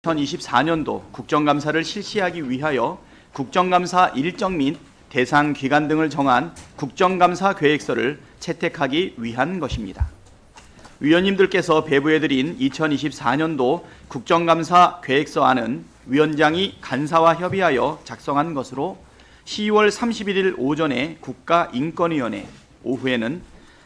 2024년도 국정감사를 실시하기 위하여 국정감사 일정 및 대상 기간 등을 정한 국정감사 계획서를 채택하기 위한 것입니다. 위원님들께서 배부해드린 2024년도 국정감사 계획서안은 위원장이 간사와 협의하여 작성한 것으로 10월 31일 오전에 국가인권위원회, 오후에는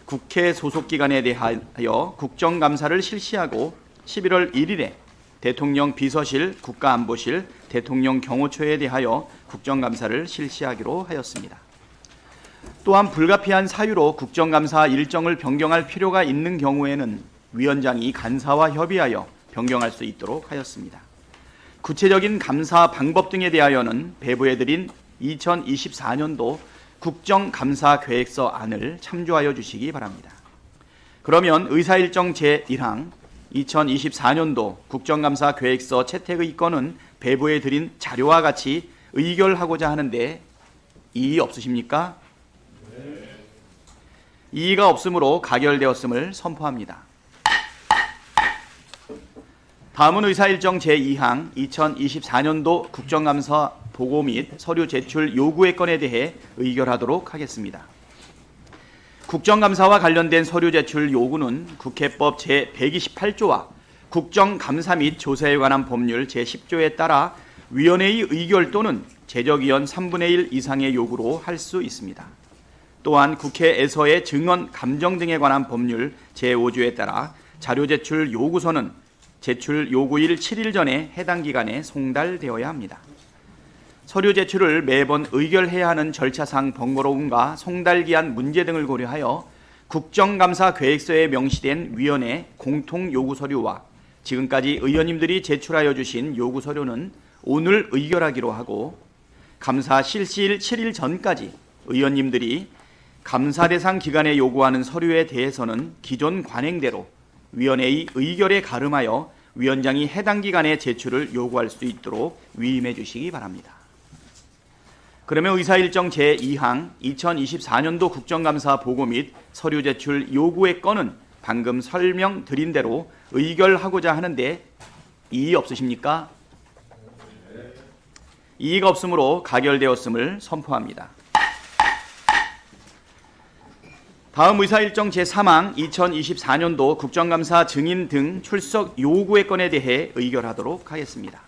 국회 소속기관에 대하여 국정감사를 실시하고 11월 1일에 대통령 비서실, 국가안보실, 대통령 경호처에 대하여 국정감사를 실시하기로 하였습니다. 또한 불가피한 사유로 국정감사 일정을 변경할 필요가 있는 경우에는 위원장이 간사와 협의하여 변경할 수 있도록 하였습니다. 구체적인 감사 방법 등에 대하여는 배부해드린 2024년도 국정감사 계획서 안을 참조하여 주시기 바랍니다. 그러면 의사일정 제1항 2024년도 국정감사 계획서 채택의 건은 배부해드린 자료와 같이 의결하고자 하는데 이의 없으십니까? 이의가 없으므로 가결되었음을 선포합니다. 다음은 의사일정 제2항 2024년도 국정감사 보고 및 서류 제출 요구의 건에 대해 의결하도록 하겠습니다. 국정감사와 관련된 서류 제출 요구는 국회법 제128조와 국정감사 및 조사에 관한 법률 제10조에 따라 위원회의 의결 또는 제적의원 3분의 1 이상의 요구로 할 수 있습니다. 또한 국회에서의 증언 감정 등에 관한 법률 제5조에 따라 자료 제출 요구서는 제출 요구일 7일 전에 해당 기관에 송달되어야 합니다. 서류 제출을 매번 의결해야 하는 절차상 번거로움과 송달기한 문제 등을 고려하여 국정감사 계획서에 명시된 위원회 공통 요구 서류와 지금까지 의원님들이 제출하여 주신 요구 서류는 오늘 의결하기로 하고, 감사 실시일 7일 전까지 의원님들이 감사 대상 기관에 요구하는 서류에 대해서는 기존 관행대로 위원회의 의결에 가름하여 위원장이 해당 기관에 제출을 요구할 수 있도록 위임해 주시기 바랍니다. 그러면 의사일정 제2항 2024년도 국정감사 보고 및 서류 제출 요구의 건은 방금 설명드린 대로 의결하고자 하는데 이의 없으십니까? 이의가 없으므로 가결되었음을 선포합니다. 다음 의사일정 제3항 2024년도 국정감사 증인 등 출석 요구의 건에 대해 의결하도록 하겠습니다.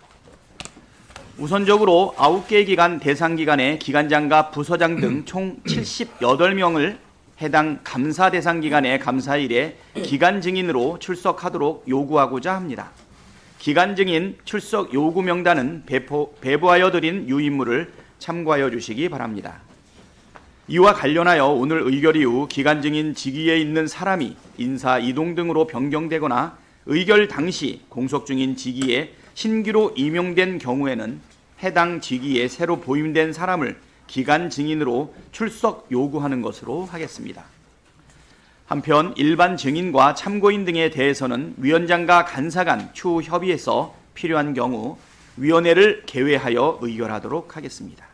우선적으로 9개 기관 대상 기관의 기관장과 부서장 등 총 78명을 해당 감사 대상 기관의 감사일에 기관 증인으로 출석하도록 요구하고자 합니다. 기관 증인 출석 요구 명단은 배부하여 드린 유인물을 참고하여 주시기 바랍니다. 이와 관련하여 오늘 의결 이후 기관 증인 직위에 있는 사람이 인사 이동 등으로 변경되거나 의결 당시 공석 중인 직위에 신규로 임용된 경우에는 해당 직위에 새로 보임된 사람을 기관 증인으로 출석 요구하는 것으로 하겠습니다. 한편 일반 증인과 참고인 등에 대해서는 위원장과 간사 간 추후 협의해서 필요한 경우 위원회를 개회하여 의결하도록 하겠습니다.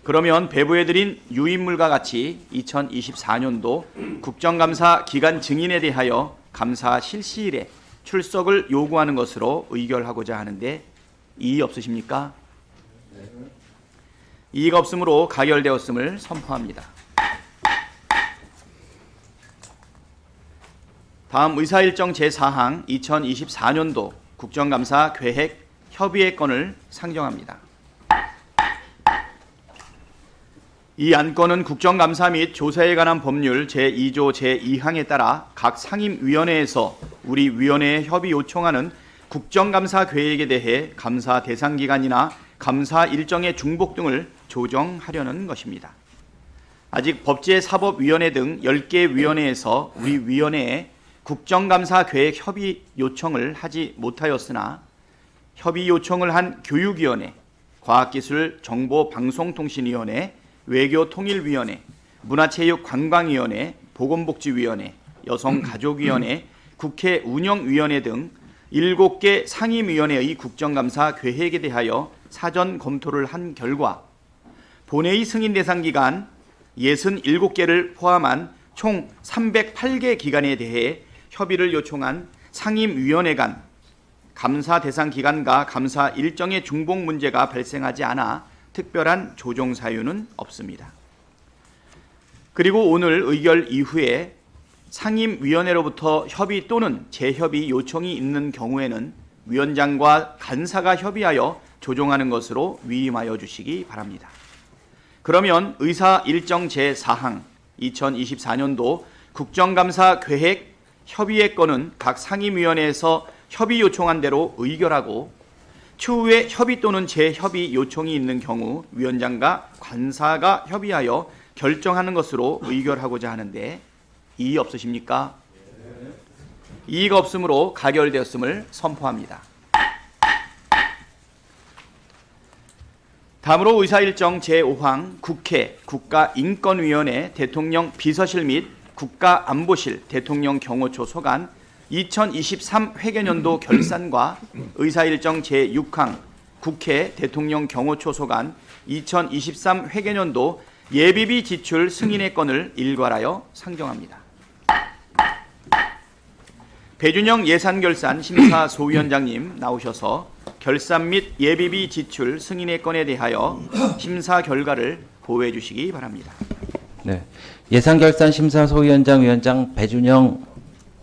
그러면 배부해드린 유인물과 같이 2024년도 국정감사 기관 증인에 대하여 감사 실시일에 출석을 요구하는 것으로 의결하고자 하는데 이의 없으십니까? 이의가 없으므로 가결되었음을 선포합니다. 다음 의사일정 제4항 2024년도 국정감사 계획 협의의 건을 상정합니다. 이 안건은 국정감사 및 조사에 관한 법률 제2조 제2항에 따라 각 상임위원회에서 우리 위원회에 협의 요청하는 국정감사 계획에 대해 감사 대상 기간이나 감사 일정의 중복 등을 조정하려는 것입니다. 아직 법제사법위원회 등 10개 위원회에서 우리 위원회에 국정감사 계획 협의 요청을 하지 못하였으나 협의 요청을 한 교육위원회, 과학기술정보방송통신위원회, 외교통일위원회, 문화체육관광위원회, 보건복지위원회, 여성가족위원회, 국회 운영위원회 등 7개 상임위원회의 국정감사 계획에 대하여 사전 검토를 한 결과 본회의 승인 대상 기간 67개를 포함한 총 308개 기관에 대해 협의를 요청한 상임위원회 간 감사 대상 기간과 감사 일정의 중복 문제가 발생하지 않아 특별한 조정 사유는 없습니다. 그리고 오늘 의결 이후에 상임위원회로부터 협의 또는 재협의 요청이 있는 경우에는 위원장과 간사가 협의하여 조정하는 것으로 위임하여 주시기 바랍니다. 그러면 의사 일정 제4항 2024년도 국정감사 계획 협의의 건은 각 상임위원회에서 협의 요청한 대로 의결하고 추후에 협의 또는 재협의 요청이 있는 경우 위원장과 관사가 협의하여 결정하는 것으로 의결하고자 하는데 이의 없으십니까? 이의가 없으므로 가결되었음을 선포합니다. 다음으로 의사일정 제5항 국회 국가인권위원회 대통령 비서실 및 국가안보실 대통령 경호처 소관 2023 회계년도 결산과 의사일정 제6항 국회 대통령 경호처 소관 2023 회계년도 예비비 지출 승인의 건을 일괄하여 상정합니다. 배준영 예산결산 심사소위원장님 나오셔서 결산 및 예비비 지출 승인의 건에 대하여 심사 결과를 보고해 주시기 바랍니다. 네, 예산결산 심사소위원장 위원장 배준영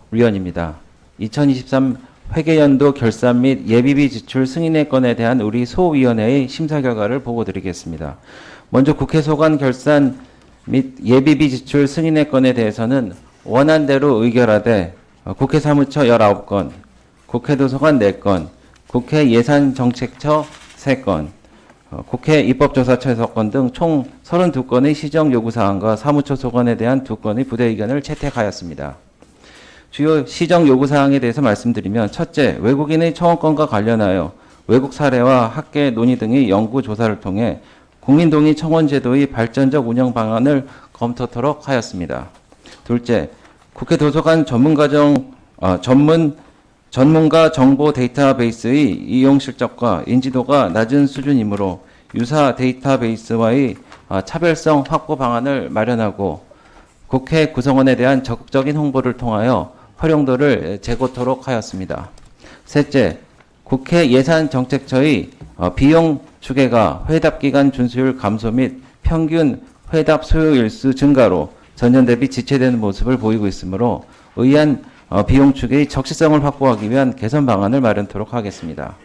위원입니다. 2023 회계연도 결산 및 예비비 지출 승인의 건에 대한 우리 소위원회의 심사 결과를 보고드리겠습니다. 먼저 국회 소관 결산 및 예비비 지출 승인의 건에 대해서는 원안대로 의결하되 국회 사무처 19건, 국회 도서관 4건, 국회 예산정책처 3건, 국회 입법조사처 6건 등 총 32건의 시정 요구사항과 사무처 소관에 대한 2건의 부대 의견을 채택하였습니다. 주요 시정 요구사항에 대해서 말씀드리면 첫째, 외국인의 청원권과 관련하여 외국 사례와 학계 논의 등의 연구 조사를 통해 국민동의 청원제도의 발전적 운영 방안을 검토토록 하였습니다. 둘째, 국회 도서관 전문가 정보 데이터베이스의 이용 실적과 인지도가 낮은 수준이므로 유사 데이터베이스와의 차별성 확보 방안을 마련하고 국회 구성원에 대한 적극적인 홍보를 통하여 활용도를 재고토록 하였습니다. 셋째, 국회 예산정책처의 비용 추계가 회답기간 준수율 감소 및 평균 회답 소요 일수 증가로 전년 대비 지체되는 모습을 보이고 있으므로 의한 비용 추계의 적시성을 확보하기 위한 개선 방안을 마련토록 하겠습니다.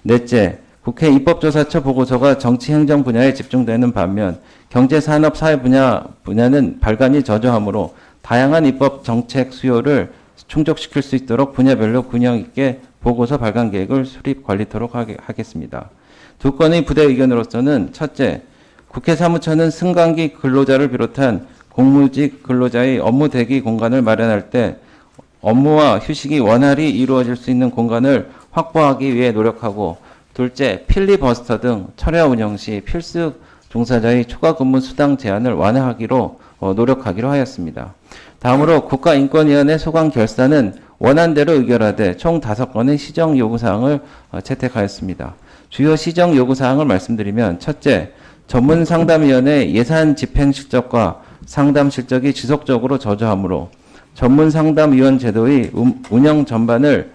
넷째, 국회 입법조사처 보고서가 정치행정 분야에 집중되는 반면 경제산업사회 분야는 발간이 저조하므로 다양한 입법 정책 수요를 충족시킬 수 있도록 분야별로 균형 있게 보고서 발간 계획을 수립 관리토록 하겠습니다. 2건의 부대 의견으로서는 첫째, 국회 사무처는 승강기 근로자를 비롯한 공무직 근로자의 업무 대기 공간을 마련할 때 업무와 휴식이 원활히 이루어질 수 있는 공간을 확보하기 위해 노력하고, 둘째, 필리버스터 등 철야 운영 시 필수 종사자의 추가 근무 수당 제한을 완화하기로 노력하기로 하였습니다. 다음으로 국가인권위원회 소관 결산은 원안대로 의결하되 총 5건의 시정 요구사항을 채택하였습니다. 주요 시정 요구사항을 말씀드리면 첫째, 전문상담위원회 예산 집행 실적과 상담 실적이 지속적으로 저조하므로 전문상담위원 제도의 운영 전반을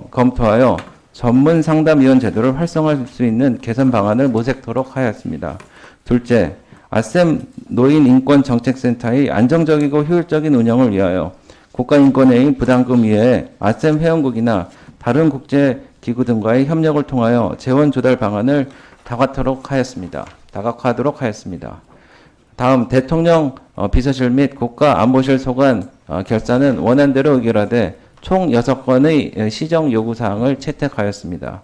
검토하여 전문상담위원 제도를 활성화할 수 있는 개선 방안을 모색토록 하였습니다. 둘째, 아셈 노인인권정책센터의 안정적이고 효율적인 운영을 위하여 국가인권회의 부담금 이외에 아셈 회원국이나 다른 국제기구 등과의 협력을 통하여 재원 조달 방안을 다각화하도록 하였습니다. 다음, 대통령 비서실 및 국가안보실 소관 결산은 원안대로 의결하되 총 6건의 시정 요구사항을 채택하였습니다.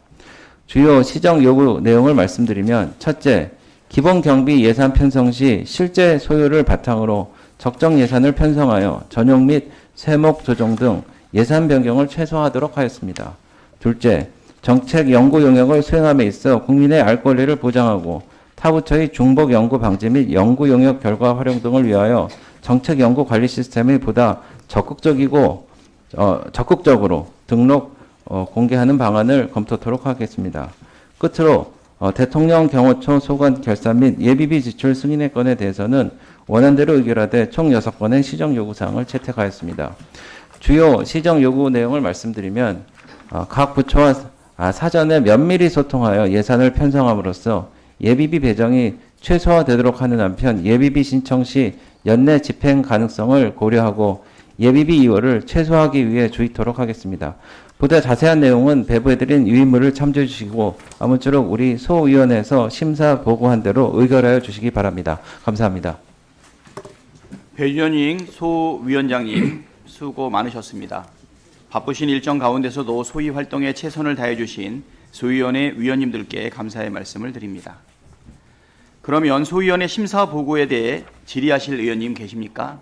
주요 시정 요구 내용을 말씀드리면 첫째, 기본경비 예산 편성 시 실제 소요를 바탕으로 적정 예산을 편성하여 전용 및 세목 조정 등 예산 변경을 최소화하도록 하였습니다. 둘째, 정책 연구 용역을 수행함에 있어 국민의 알 권리를 보장하고 타부처의 중복 연구 방지 및 연구 용역 결과 활용 등을 위하여 정책 연구 관리 시스템이 보다 적극적으로 등록 공개하는 방안을 검토토록 하겠습니다. 끝으로 대통령 경호처 소관 결산 및 예비비 지출 승인의 건에 대해서는 원안대로 의결하되 총 6건의 시정 요구사항을 채택하였습니다. 주요 시정 요구 내용을 말씀드리면 각 부처와 사전에 면밀히 소통하여 예산을 편성함으로써 예비비 배정이 최소화되도록 하는 한편 예비비 신청 시 연내 집행 가능성을 고려하고 예비비 이월을 최소화하기 위해 주의토록 하겠습니다. 보다 자세한 내용은 배부해드린 유인물을 참조해 주시고 아무쪼록 우리 소위원회에서 심사 보고한 대로 의결하여 주시기 바랍니다. 감사합니다. 배준영 소위원장님 수고 많으셨습니다. 바쁘신 일정 가운데서도 소위 활동에 최선을 다해주신 소위원회 위원님들께 감사의 말씀을 드립니다. 그러면 소위원회 심사 보고에 대해 질의하실 의원님 계십니까?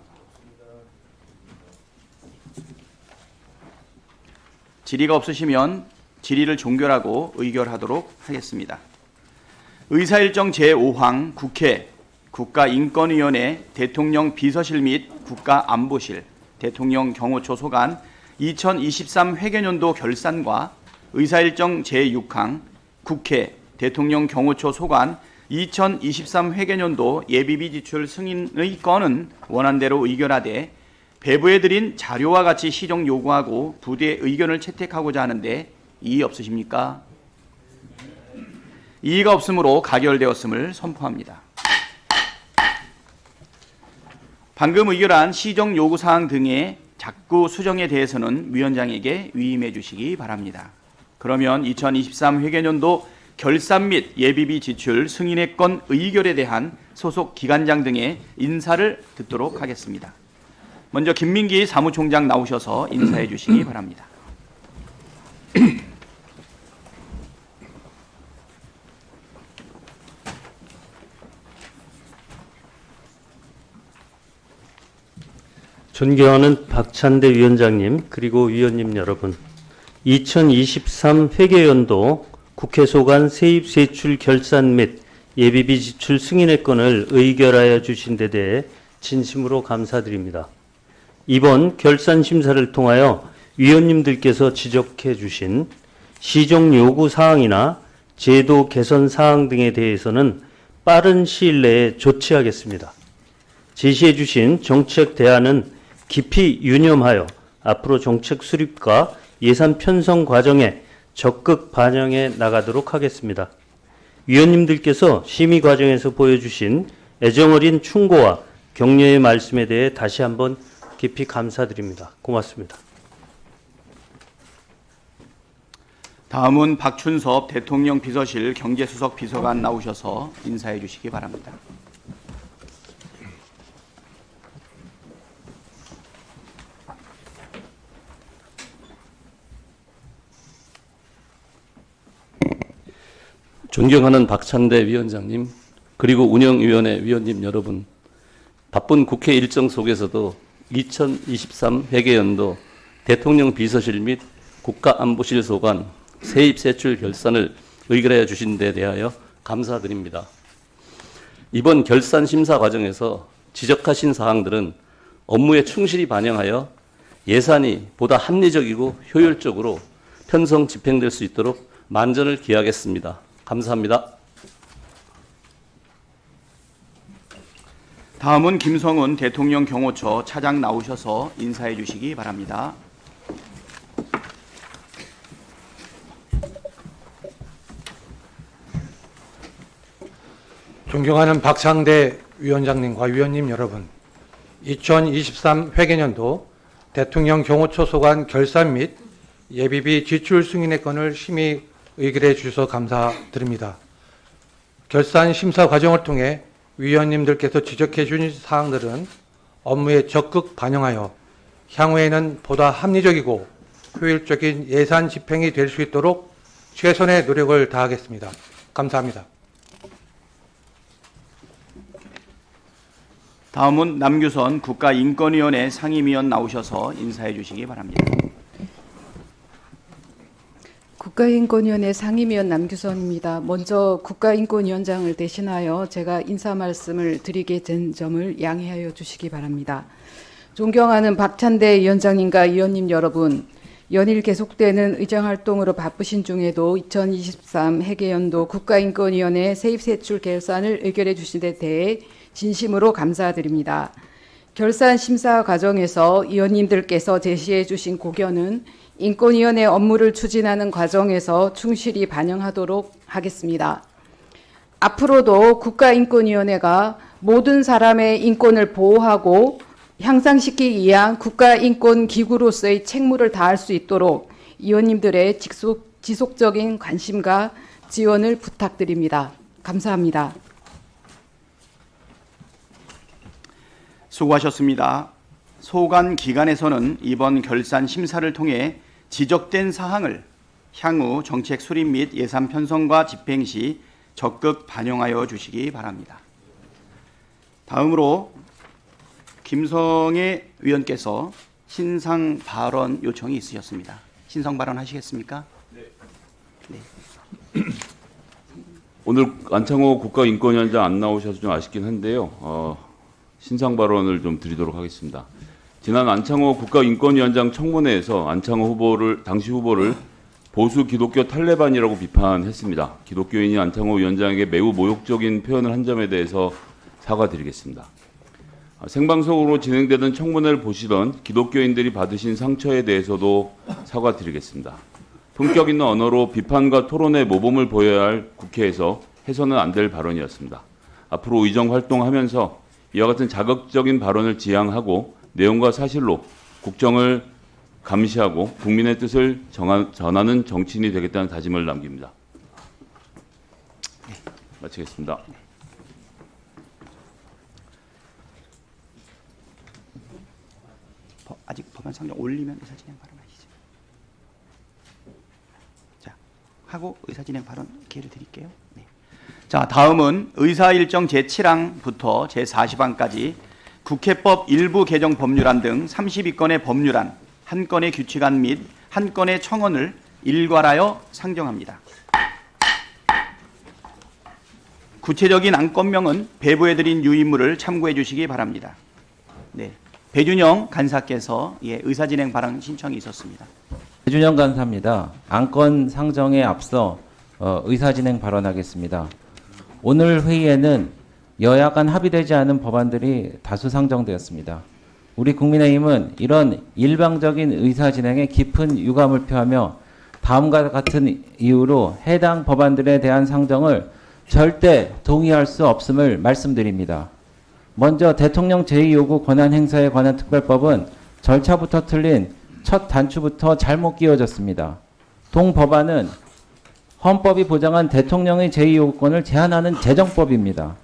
질의가 없으시면 질의를 종결하고 의결하도록 하겠습니다. 의사일정 제5항 국회 국가인권위원회 대통령 비서실 및 국가안보실 대통령 경호처 소관 2023 회계연도 결산과 의사일정 제6항 국회 대통령 경호처 소관 2023 회계연도 예비비 지출 승인의 건은 원안대로 의결하되 배부해드린 자료와 같이 시정 요구하고 부대 의견을 채택하고자 하는데 이의 없으십니까? 이의가 없으므로 가결되었음을 선포합니다. 방금 의결한 시정 요구사항 등의 작구 수정에 대해서는 위원장에게 위임해 주시기 바랍니다. 그러면 2023 회계연도 결산 및 예비비 지출 승인의 건 의결에 대한 소속 기관장 등의 인사를 듣도록 하겠습니다. 먼저 김민기 사무총장 나오셔서 인사해 주시기 바랍니다. 존경하는 박찬대 위원장님 그리고 위원님 여러분, 2023 회계연도 국회 소관 세입세출 결산 및 예비비 지출 승인의 건을 의결하여 주신 데 대해 진심으로 감사드립니다. 이번 결산 심사를 통하여 위원님들께서 지적해 주신 시정 요구 사항이나 제도 개선 사항 등에 대해서는 빠른 시일 내에 조치하겠습니다. 제시해 주신 정책 대안은 깊이 유념하여 앞으로 정책 수립과 예산 편성 과정에 적극 반영해 나가도록 하겠습니다. 위원님들께서 심의 과정에서 보여주신 애정어린 충고와 격려의 말씀에 대해 다시 한번 깊이 감사드립니다. 고맙습니다. 다음은 박춘섭 대통령 비서실 경제수석 비서관 나오셔서 인사해 주시기 바랍니다. 존경하는 박찬대 위원장님, 그리고 운영위원회 위원님 여러분, 바쁜 국회 일정 속에서도 2023 회계연도 대통령 비서실 및 국가안보실 소관 세입세출 결산을 의결하여 주신 데 대하여 감사드립니다. 이번 결산 심사 과정에서 지적하신 사항들은 업무에 충실히 반영하여 예산이 보다 합리적이고 효율적으로 편성 집행될 수 있도록 만전을 기하겠습니다. 감사합니다. 다음은 김성훈 대통령 경호처 차장 나오셔서 인사해 주시기 바랍니다. 존경하는 박창대 위원장님과 위원님 여러분, 2023 회계연도 대통령 경호처 소관 결산 및 예비비 지출 승인의 건을 심의 의결해 주셔서 감사드립니다. 결산 심사 과정을 통해 위원님들께서 지적해 주신 사항들은 업무에 적극 반영하여 향후에는 보다 합리적이고 효율적인 예산 집행이 될 수 있도록 최선의 노력을 다하겠습니다. 감사합니다. 다음은 남규선 국가인권위원회 상임위원 나오셔서 인사해 주시기 바랍니다. 국가인권위원회 상임위원 남규선입니다. 먼저 국가인권위원장을 대신하여 제가 인사 말씀을 드리게 된 점을 양해하여 주시기 바랍니다. 존경하는 박찬대 위원장님과 위원님 여러분, 연일 계속되는 의정활동으로 바쁘신 중에도 2023 회계연도 국가인권위원회 세입세출 결산을 의결해 주신 데 대해 진심으로 감사드립니다. 결산 심사 과정에서 위원님들께서 제시해 주신 고견은 인권위원회 업무를 추진하는 과정에서 충실히 반영하도록 하겠습니다. 앞으로도 국가인권위원회가 모든 사람의 인권을 보호하고 향상시키기 위한 국가인권기구로서의 책무를 다할 수 있도록 위원님들의 지속적인 관심과 지원을 부탁드립니다. 감사합니다. 수고하셨습니다. 소관 기관에서는 이번 결산 심사를 통해 지적된 사항을 향후 정책 수립 및 예산 편성과 집행 시 적극 반영하여 주시기 바랍니다. 다음으로 김성애 위원께서 신상 발언 요청이 있으셨습니다. 신상 발언 하시겠습니까? 오늘 안창호 국가인권위원장 안 나오셔서 좀 아쉽긴 한데요. 신상 발언을 좀 드리도록 하겠습니다. 지난 안창호 국가인권위원장 청문회에서 당시 후보를 보수 기독교 탈레반이라고 비판했습니다. 기독교인이 안창호 위원장에게 매우 모욕적인 표현을 한 점에 대해서 사과드리겠습니다. 생방송으로 진행되던 청문회를 보시던 기독교인들이 받으신 상처에 대해서도 사과드리겠습니다. 품격 있는 언어로 비판과 토론의 모범을 보여야 할 국회에서 해서는 안 될 발언이었습니다. 앞으로 의정 활동하면서 이와 같은 자극적인 발언을 지양하고 내용과 사실로 국정을 감시하고 국민의 뜻을 전하는 정치인이 되겠다는 다짐을 남깁니다. 마치겠습니다. 아직 법안 상정 올리면 의사진행 발언하시죠. 자, 하고 의사진행 발언 기회를 드릴게요. 네. 자, 다음은 의사일정 제7항부터 제40항까지 국회법 일부 개정 법률안 등 32건의 법률안, 1건의 규칙안 및 1건의 청원을 일괄하여 상정합니다. 구체적인 안건명은 배부해드린 유인물을 참고해 주시기 바랍니다. 네. 배준영 간사께서 의사진행 발언 신청이 있었습니다. 배준영 간사입니다. 안건 상정에 앞서 의사진행 발언하겠습니다. 오늘 회의에는 여야 간 합의되지 않은 법안들이 다수 상정되었습니다. 우리 국민의힘은 이런 일방적인 의사진행에 깊은 유감을 표하며 다음과 같은 이유로 해당 법안들에 대한 상정을 절대 동의할 수 없음을 말씀드립니다. 먼저 대통령 제2요구 권한 행사에 관한 특별법은 절차부터 틀린 첫 단추부터 잘못 끼워졌습니다. 동 법안은 헌법이 보장한 대통령의 제2요구권을 제한하는 제정법입니다.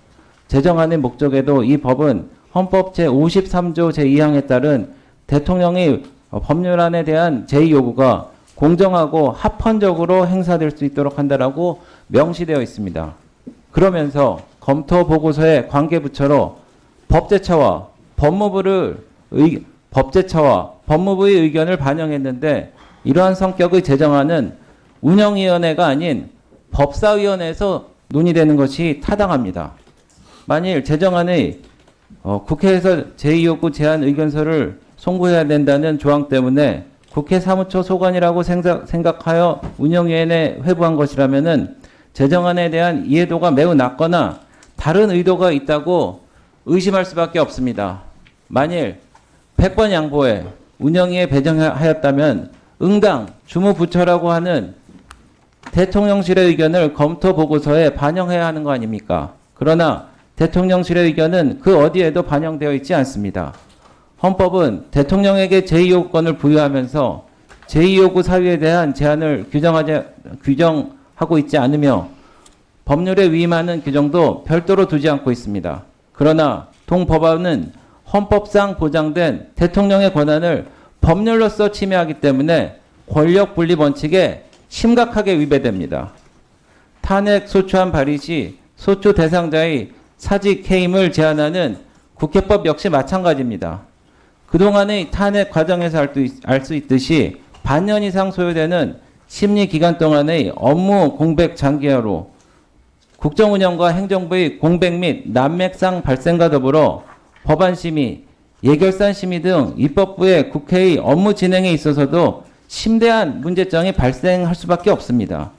제정안의 목적에도 이 법은 헌법 제53조 제2항에 따른 대통령의 법률안에 대한 제2요구가 공정하고 합헌적으로 행사될 수 있도록 한다라고 명시되어 있습니다. 그러면서 검토 보고서의 관계부처로 법제처와 법무부의 의견을 반영했는데 이러한 성격의 제정안은 운영위원회가 아닌 법사위원회에서 논의되는 것이 타당합니다. 만일 제정안의 국회에서 제2요구 제안 의견서를 송부해야 된다는 조항 때문에 국회 사무처 소관이라고 생각하여 운영위원회에 회부한 것이라면은 제정안에 대한 이해도가 매우 낮거나 다른 의도가 있다고 의심할 수밖에 없습니다. 만일 100번 양보해 운영위에 배정하였다면 응당 주무부처라고 하는 대통령실의 의견을 검토 보고서에 반영해야 하는 거 아닙니까? 그러나 대통령실의 의견은 그 어디에도 반영되어 있지 않습니다. 헌법은 대통령에게 제2요구권을 부여하면서 제2요구 사유에 대한 제한을 규정하고 있지 않으며 법률에 위임하는 규정도 별도로 두지 않고 있습니다. 그러나 동법안은 헌법상 보장된 대통령의 권한을 법률로서 침해하기 때문에 권력 분리 원칙에 심각하게 위배됩니다. 탄핵 소추안 발의 시 소추 대상자의 사직 해임을 제한하는 국회법 역시 마찬가지입니다. 그동안의 탄핵 과정에서 알 수 있듯이 반년 이상 소요되는 심리 기간 동안의 업무 공백 장기화로 국정운영과 행정부의 공백 및 난맥상 발생과 더불어 법안심의, 예결산심의 등 입법부의 국회의 업무 진행에 있어서도 심대한 문제점이 발생할 수밖에 없습니다.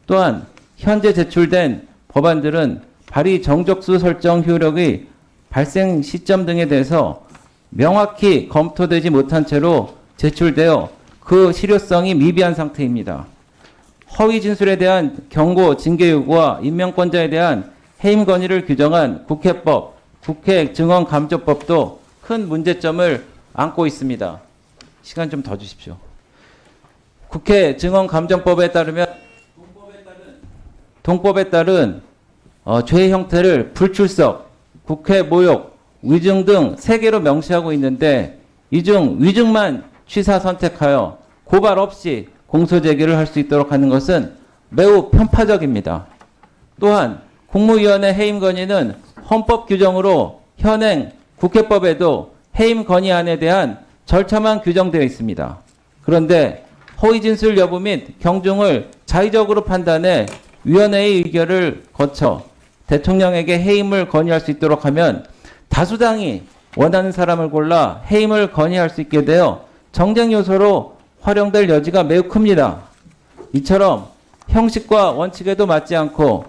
또한 현재 제출된 법안들은 발의 정적수 설정 효력의 발생 시점 등에 대해서 명확히 검토되지 못한 채로 제출되어 그 실효성이 미비한 상태입니다. 허위 진술에 대한 경고, 징계 요구와 임명권자에 대한 해임 건의를 규정한 국회법, 국회 증언감조법도 큰 문제점을 안고 있습니다. 시간 좀 더 주십시오. 국회 증언감정법에 따르면 동법에 따른 죄 형태를 불출석, 국회 모욕, 위증 등 3개로 명시하고 있는데 이 중 위증만 취사 선택하여 고발 없이 공소 제기를 할 수 있도록 하는 것은 매우 편파적입니다. 또한 국무위원회 해임 건의는 헌법 규정으로 현행 국회법에도 해임 건의안에 대한 절차만 규정되어 있습니다. 그런데 허위 진술 여부 및 경중을 자의적으로 판단해 위원회의 의결을 거쳐 대통령에게 해임을 건의할 수 있도록 하면 다수당이 원하는 사람을 골라 해임을 건의할 수 있게 되어 정쟁 요소로 활용될 여지가 매우 큽니다. 이처럼 형식과 원칙에도 맞지 않고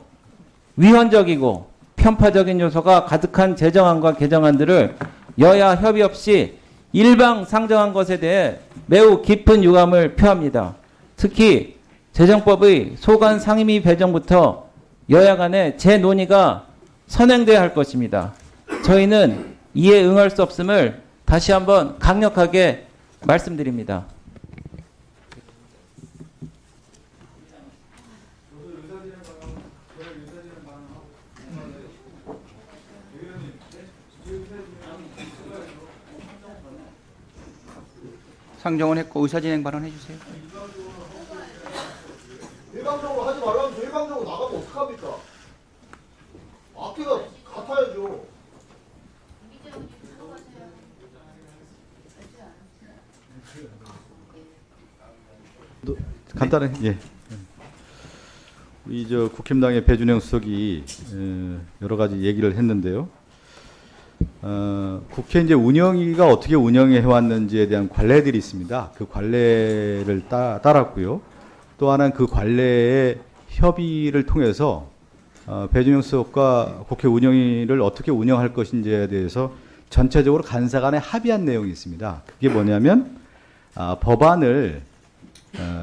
위헌적이고 편파적인 요소가 가득한 제정안과 개정안들을 여야 협의 없이 일방 상정한 것에 대해 매우 깊은 유감을 표합니다. 특히 재정법의 소관 상임위 배정부터 여야 간의 재논의가 선행돼야 할 것입니다. 저희는 이에 응할 수 없음을 다시 한번 강력하게 말씀드립니다. 상정은 했고 의사진행 발언해 주세요. 일방적으로 하지 말라면 일방적으로 나가면 어떡합니까? 앞뒤가 같아야죠. 간단히 예. 우리 저 국힘당의 배준영 수석이 여러 가지 얘기를 했는데요. 국회 이제 운영위가 어떻게 운영해 왔는지에 대한 관례들이 있습니다. 그 관례를 따랐고요. 또 하나는 그 관례의 협의를 통해서 배준영 수석과 국회 운영위를 어떻게 운영할 것인지에 대해서 전체적으로 간사 간에 합의한 내용이 있습니다. 그게 뭐냐면 법안을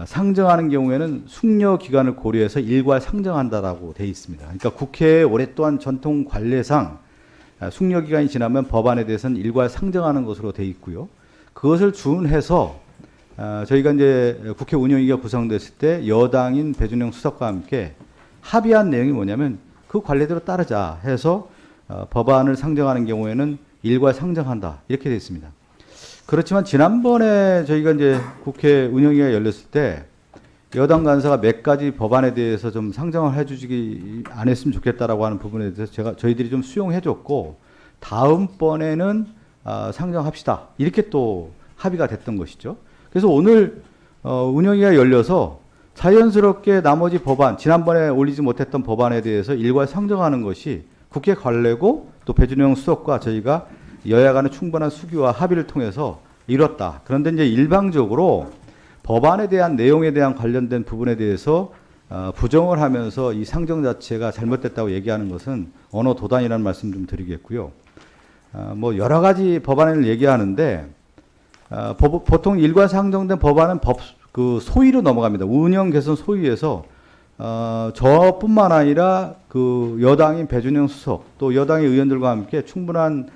상정하는 경우에는 숙려 기간을 고려해서 일괄 상정한다라고 돼 있습니다. 그러니까 국회의 오랫동안 전통 관례상 숙려 기간이 지나면 법안에 대해서는 일괄 상정하는 것으로 돼 있고요. 그것을 준해서 저희가 이제 국회 운영위가 구성됐을 때 여당인 배준영 수석과 함께 합의한 내용이 뭐냐면 그 관례대로 따르자 해서 법안을 상정하는 경우에는 일괄 상정한다 이렇게 돼 있습니다. 그렇지만 지난번에 저희가 이제 국회 운영위가 열렸을 때 여당 간사가 몇 가지 법안에 대해서 좀 상정을 해주지 안 했으면 좋겠다라고 하는 부분에 대해서 저희들이 좀 수용해줬고 다음번에는 상정합시다 이렇게 또 합의가 됐던 것이죠. 그래서 오늘 운영위가 열려서 자연스럽게 나머지 법안 지난번에 올리지 못했던 법안에 대해서 일괄 상정하는 것이 국회 관례고 또 배준영 수석과 저희가 여야 간의 충분한 수기와 합의를 통해서 이뤘다. 그런데 이제 일방적으로 법안에 대한 내용에 대한 관련된 부분에 대해서 부정을 하면서 이 상정 자체가 잘못됐다고 얘기하는 것은 언어 도단이라는 말씀 좀 드리겠고요. 뭐 여러 가지 법안을 얘기하는데 보통 일괄 상정된 법안은 그 소위로 넘어갑니다. 운영 개선 소위에서 저뿐만 아니라 그 여당인 배준영 수석 또 여당의 의원들과 함께 충분한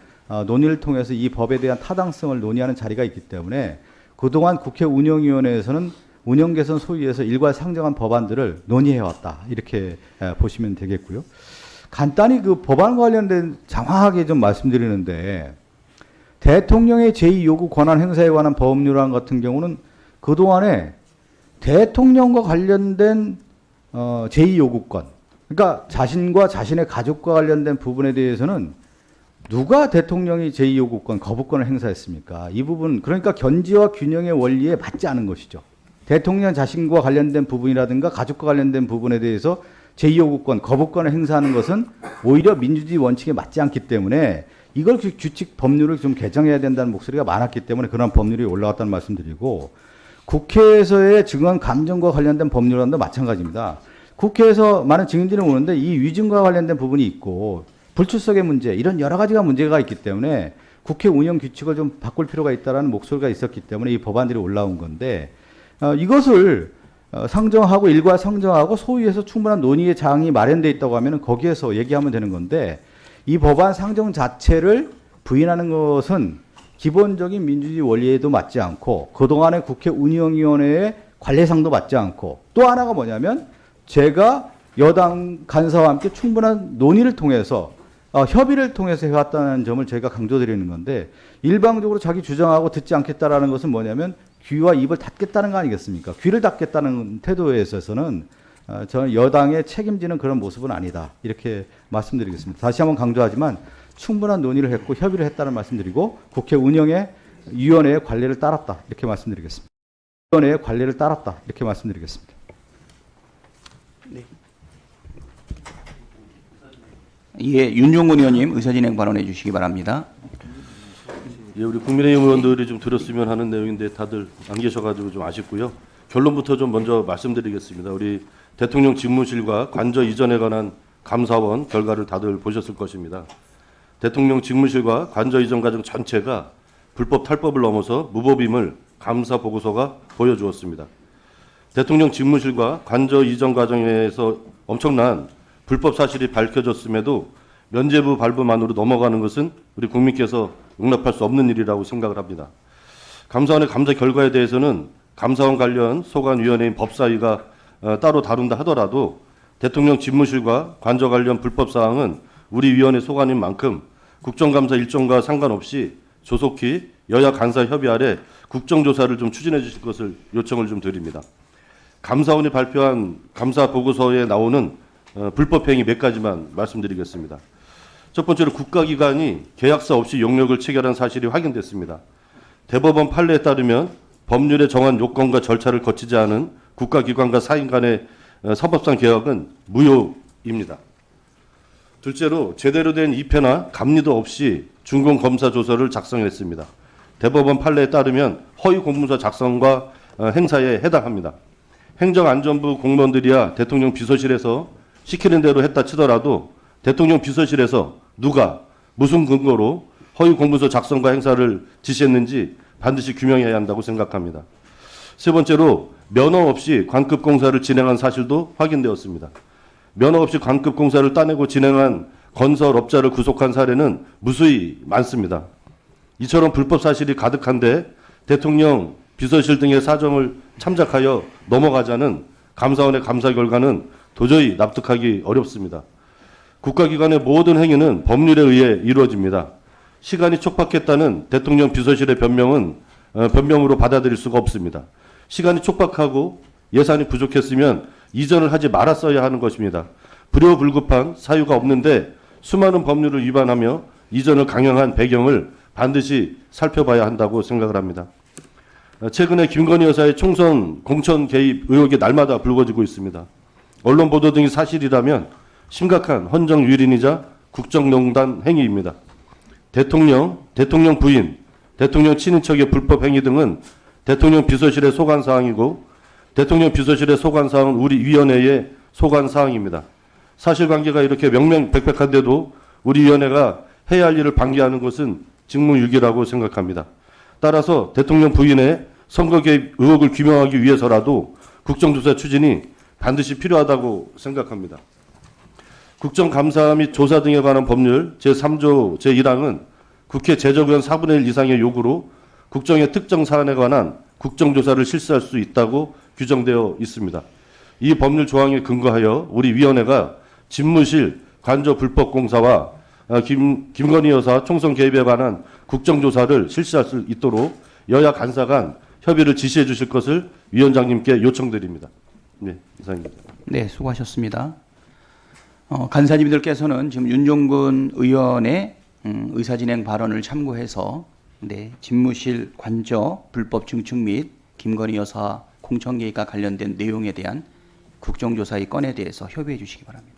논의를 통해서 이 법에 대한 타당성을 논의하는 자리가 있기 때문에 그동안 국회 운영위원회에서는 운영 개선 소위에서 일괄 상정한 법안들을 논의해왔다 이렇게 보시면 되겠고요. 간단히 그 법안 관련된 장황하게 좀 말씀드리는데 대통령의 제2요구 권한 행사에 관한 법률안 같은 경우는 그동안에 대통령과 관련된 제2요구권 그러니까 자신과 자신의 가족과 관련된 부분에 대해서는 누가 대통령이 제2요구권 거부권을 행사했습니까? 이 부분 그러니까 견지와 균형의 원리에 맞지 않은 것이죠. 대통령 자신과 관련된 부분이라든가 가족과 관련된 부분에 대해서 제2요구권 거부권을 행사하는 것은 오히려 민주주의 원칙에 맞지 않기 때문에 이걸 규칙 법률을 좀 개정해야 된다는 목소리가 많았기 때문에 그런 법률이 올라왔다는 말씀드리고 국회에서의 증언 감정과 관련된 법률안도 마찬가지입니다. 국회에서 많은 증인들이 오는데 이 위증과 관련된 부분이 있고 불출석의 문제 이런 여러 가지가 문제가 있기 때문에 국회 운영 규칙을 좀 바꿀 필요가 있다는 목소리가 있었기 때문에 이 법안들이 올라온 건데 이것을 상정하고 일괄 상정하고 소위에서 충분한 논의의 장이 마련되어 있다고 하면 거기에서 얘기하면 되는 건데 이 법안 상정 자체를 부인하는 것은 기본적인 민주주의 원리에도 맞지 않고 그동안의 국회 운영위원회의 관례상도 맞지 않고 또 하나가 뭐냐면 제가 여당 간사와 함께 충분한 논의를 통해서 협의를 통해서 해왔다는 점을 저희가 강조드리는 건데 일방적으로 자기 주장하고 듣지 않겠다라는 것은 뭐냐면 귀와 입을 닫겠다는 거 아니겠습니까? 귀를 닫겠다는 태도에 있어서는 저는 여당의 책임지는 그런 모습은 아니다. 이렇게 말씀드리겠습니다. 다시 한번 강조하지만 충분한 논의를 했고 협의를 했다는 말씀드리고 국회 운영의 위원회의 관례를 따랐다. 이렇게 말씀드리겠습니다. 위원회의 관례를 따랐다. 이렇게 말씀드리겠습니다. 예, 윤종근 의원님 의사진행 발언해 주시기 바랍니다. 예, 우리 국민의힘 의원들이 좀 들었으면 하는 내용인데 다들 안 계셔가지고 좀 아쉽고요. 결론부터 좀 먼저 말씀드리겠습니다. 우리 대통령 집무실과 관저 이전에 관한 감사원 결과를 다들 보셨을 것입니다. 대통령 집무실과 관저 이전 과정 전체가 불법 탈법을 넘어서 무법임을 감사 보고서가 보여주었습니다. 대통령 집무실과 관저 이전 과정에서 엄청난 불법 사실이 밝혀졌음에도 면죄부 발부만으로 넘어가는 것은 우리 국민께서 용납할 수 없는 일이라고 생각을 합니다. 감사원의 감사 결과에 대해서는 감사원 관련 소관위원회인 법사위가 따로 다룬다 하더라도 대통령 집무실과 관저 관련 불법 사항은 우리 위원회 소관인 만큼 국정감사 일정과 상관없이 조속히 여야 간사 협의 아래 국정조사를 좀 추진해 주실 것을 요청을 좀 드립니다. 감사원이 발표한 감사 보고서에 나오는 불법 행위 몇 가지만 말씀드리겠습니다. 첫 번째로 국가기관이 계약서 없이 용역을 체결한 사실이 확인됐습니다. 대법원 판례에 따르면 법률에 정한 요건과 절차를 거치지 않은 국가기관과 사인 간의 사법상 계약은 무효입니다. 둘째로 제대로 된 입회나 감리도 없이 준공검사조서를 작성했습니다. 대법원 판례에 따르면 허위 공문서 작성과 행사에 해당합니다. 행정안전부 공무원들이야 대통령 비서실에서 시키는 대로 했다 치더라도 대통령 비서실에서 누가 무슨 근거로 허위 공문서 작성과 행사를 지시했는지 반드시 규명해야 한다고 생각합니다. 세 번째로 면허 없이 관급 공사를 진행한 사실도 확인되었습니다. 면허 없이 관급 공사를 따내고 진행한 건설업자를 구속한 사례는 무수히 많습니다. 이처럼 불법 사실이 가득한데 대통령 비서실 등의 사정을 참작하여 넘어가자는 감사원의 감사 결과는 도저히 납득하기 어렵습니다. 국가기관의 모든 행위는 법률에 의해 이루어집니다. 시간이 촉박했다는 대통령 비서실의 변명은 변명으로 받아들일 수가 없습니다. 시간이 촉박하고 예산이 부족했으면 이전을 하지 말았어야 하는 것입니다. 불효불급한 사유가 없는데 수많은 법률을 위반하며 이전을 강행한 배경을 반드시 살펴봐야 한다고 생각을 합니다. 최근에 김건희 여사의 총선 공천 개입 의혹이 날마다 불거지고 있습니다. 언론 보도 등이 사실이라면 심각한 헌정 유린이자 국정농단 행위입니다. 대통령 부인, 대통령 친인척의 불법 행위 등은 대통령 비서실의 소관 사항이고 대통령 비서실의 소관 사항은 우리 위원회의 소관 사항입니다. 사실관계가 이렇게 명명백백한데도 우리 위원회가 해야 할 일을 방기하는 것은 직무유기라고 생각합니다. 따라서 대통령 부인의 선거 개입 의혹을 규명하기 위해서라도 국정조사 추진이 반드시 필요하다고 생각합니다. 국정감사 및 조사 등에 관한 법률 제3조 제1항은 국회 제적의원 4분의 1 이상의 요구로 국정의 특정 사안에 관한 국정조사를 실시할 수 있다고 규정되어 있습니다. 이 법률 조항에 근거하여 우리 위원회가 집무실 관저 불법 공사와 김건희 여사 총선 개입에 관한 국정조사를 실시할 수 있도록 여야 간사 간 협의를 지시해 주실 것을 위원장님께 요청드립니다. 네, 이상입니다. 네, 수고하셨습니다. 간사님들께서는 지금 윤종근 의원의 의사진행 발언을 참고해서 집무실 관저 불법 증축 및 김건희 여사 공천 개입과 관련된 내용에 대한 국정조사의 건에 대해서 협의해 주시기 바랍니다.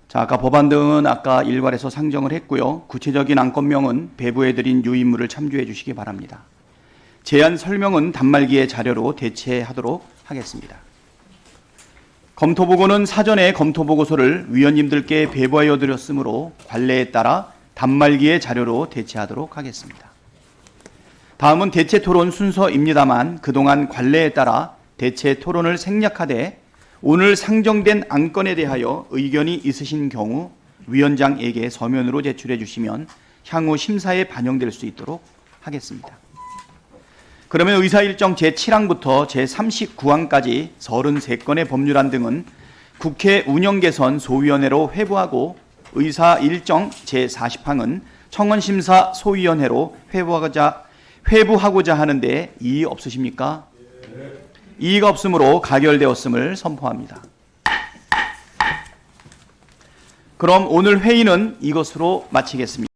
자, 아까 법안 등은 아까 일괄해서 상정을 했고요. 구체적인 안건명은 배부해드린 유인물을 참조해 주시기 바랍니다. 제안 설명은 단말기의 자료로 대체하도록 하겠습니다. 검토보고는 사전에 검토보고서를 위원님들께 배부하여 드렸으므로 관례에 따라 단말기의 자료로 대체하도록 하겠습니다. 다음은 대체 토론 순서입니다만 그동안 관례에 따라 대체 토론을 생략하되 오늘 상정된 안건에 대하여 의견이 있으신 경우 위원장에게 서면으로 제출해 주시면 향후 심사에 반영될 수 있도록 하겠습니다. 그러면 의사일정 제7항부터 제39항까지 33건의 법률안 등은 국회 운영개선 소위원회로 회부하고 의사일정 제40항은 청원심사 소위원회로 회부하고자 하는데 이의 없으십니까? 이의가 없으므로 가결되었음을 선포합니다. 그럼 오늘 회의는 이것으로 마치겠습니다.